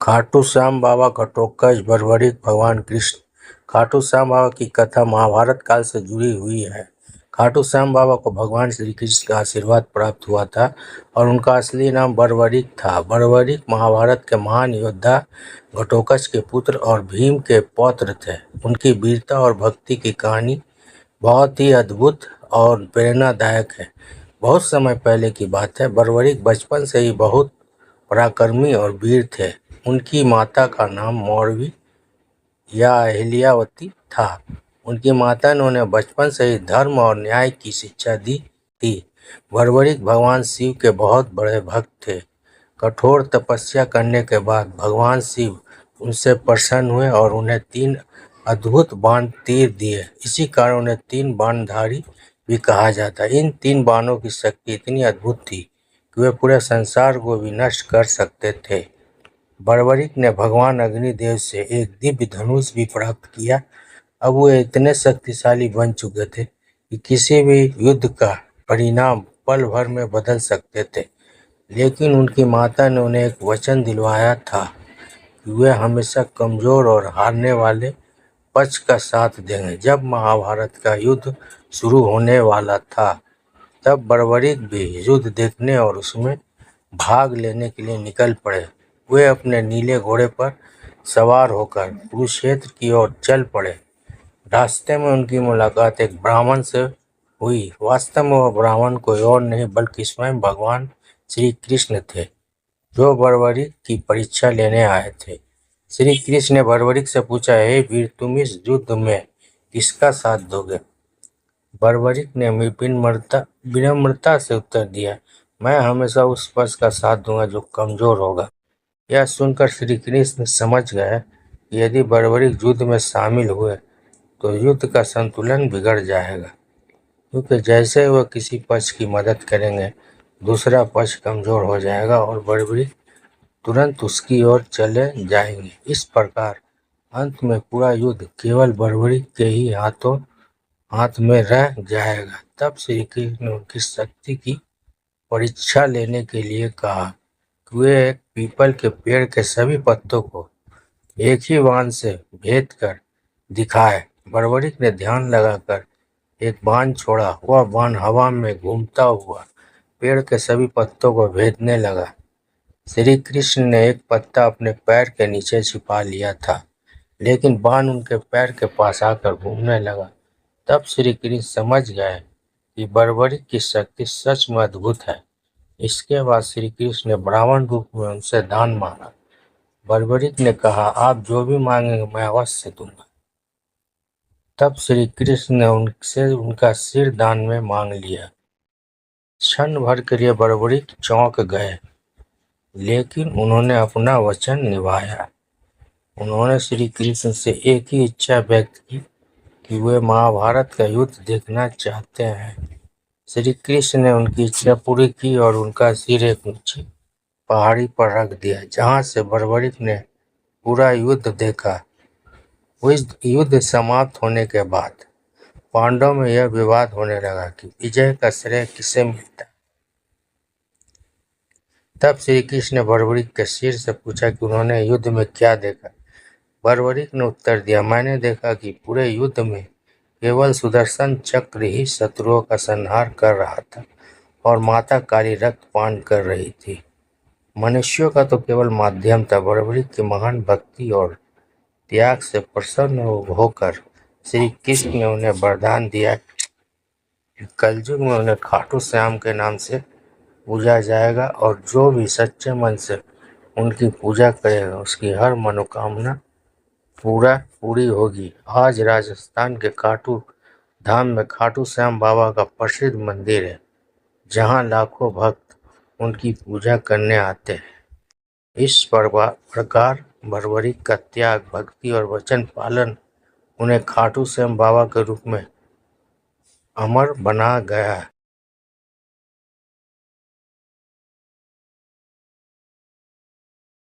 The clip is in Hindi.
खाटू श्याम बाबा घटोत्कच बर्बरिक भगवान कृष्ण। खाटू श्याम बाबा की कथा महाभारत काल से जुड़ी हुई है। खाटू श्याम बाबा को भगवान श्री कृष्ण का आशीर्वाद प्राप्त हुआ था और उनका असली नाम बर्बरिक था। बर्बरिक महाभारत के महान योद्धा घटोत्कच के पुत्र और भीम के पौत्र थे। उनकी वीरता और भक्ति की कहानी बहुत ही अद्भुत और प्रेरणादायक है। बहुत समय पहले की बात है। बर्बरिक बचपन से ही बहुत पराक्रमी और वीर थे। उनकी माता का नाम मौरवी या अहिल्यावती था। उनकी माता ने उन्हें बचपन से ही धर्म और न्याय की शिक्षा दी थी। बर्बरिक भगवान शिव के बहुत बड़े भक्त थे। कठोर तपस्या करने के बाद भगवान शिव उनसे प्रसन्न हुए और उन्हें 3 अद्भुत बाण तीर दिए। इसी कारण उन्हें 3 बाणधारी भी कहा जाता है। इन 3 बाणों की शक्ति इतनी अद्भुत थी कि वे पूरे संसार को भी नष्ट कर सकते थे। बर्बरिक ने भगवान अग्निदेव से एक दिव्य धनुष भी प्राप्त किया। अब वे इतने शक्तिशाली बन चुके थे कि किसी भी युद्ध का परिणाम पल भर में बदल सकते थे। लेकिन उनकी माता ने उन्हें एक वचन दिलवाया था कि वे हमेशा कमजोर और हारने वाले पक्ष का साथ देंगे। जब महाभारत का युद्ध शुरू होने वाला था तब बर्बरिक भी युद्ध देखने और उसमें भाग लेने के लिए निकल पड़े। वे अपने नीले घोड़े पर सवार होकर कुरुक्षेत्र की ओर चल पड़े। रास्ते में उनकी मुलाकात एक ब्राह्मण से हुई। वास्तव में वह ब्राह्मण कोई और नहीं बल्कि स्वयं भगवान श्री कृष्ण थे, जो बर्बरिक की परीक्षा लेने आए थे। श्री कृष्ण ने बर्बरिक से पूछा, हे वीर, तुम इस युद्ध में किसका साथ दोगे? बर्बरिक ने विनम्रता से उत्तर दिया, मैं हमेशा उस पक्ष का साथ दूंगा जो कमजोर होगा। यह सुनकर श्री कृष्ण समझ गए कि यदि बर्बरिक युद्ध में शामिल हुए तो युद्ध का संतुलन बिगड़ जाएगा, क्योंकि जैसे वह किसी पक्ष की मदद करेंगे दूसरा पक्ष कमजोर हो जाएगा और बर्बरिक तुरंत उसकी ओर चले जाएंगे। इस प्रकार अंत में पूरा युद्ध केवल बर्बरिक के ही हाथ में रह जाएगा। तब श्री कृष्ण ने उनकी शक्ति की परीक्षा लेने के लिए कहा कि वे एक पीपल के पेड़ के सभी पत्तों को एक ही बाण से भेद कर दिखाए। बर्बरिक ने ध्यान लगाकर एक बाण छोड़ा। वह बाण हवा में घूमता हुआ पेड़ के सभी पत्तों को भेदने लगा। श्री कृष्ण ने एक पत्ता अपने पैर के नीचे छिपा लिया था, लेकिन बाण उनके पैर के पास आकर घूमने लगा। तब श्री कृष्ण समझ गए कि बर्बरिक की शक्ति सच में अद्भुत है। इसके बाद श्री कृष्ण ने ब्राह्मण रूप में उनसे दान मांगा। बर्बरिक ने कहा, आप जो भी मांगेंगे मैं अवश्य दूंगा। तब श्री कृष्ण ने उनसे उनका सिर दान में मांग लिया। क्षण भर के लिए बर्बरिक चौंक गए, लेकिन उन्होंने अपना वचन निभाया। उन्होंने श्री कृष्ण से एक ही इच्छा व्यक्त की कि वे महाभारत का युद्ध देखना चाहते हैं। श्री कृष्ण ने उनकी इच्छा पूरी की और उनका सिर एक ऊंची पहाड़ी पर रख दिया, जहां से बर्बरिक ने पूरा युद्ध देखा। उस युद्ध समाप्त होने के बाद पांडवों में यह विवाद होने लगा कि विजय का श्रेय किसे मिलता। तब श्री कृष्ण ने बर्बरिक के सिर से पूछा कि उन्होंने युद्ध में क्या देखा। बर्बरिक ने उत्तर दिया, मैंने देखा कि पूरे युद्ध में केवल सुदर्शन चक्र ही शत्रुओं का संहार कर रहा था और माता काली रक्तपान कर रही थी। मनुष्यों का तो केवल माध्यम था। बर्बरिक की महान भक्ति और त्याग से प्रसन्न होकर श्री कृष्ण ने उन्हें वरदान दिया कि कलयुग में उन्हें खाटू श्याम के नाम से पूजा जाएगा और जो भी सच्चे मन से उनकी पूजा करेगा उसकी हर मनोकामना पूरी होगी। आज राजस्थान के खाटू धाम में खाटू श्याम बाबा का प्रसिद्ध मंदिर है, जहां लाखों भक्त उनकी पूजा करने आते हैं। इस प्रकार बर्बरिक का त्याग, भक्ति और वचन पालन उन्हें खाटू श्याम बाबा के रूप में अमर बना गया।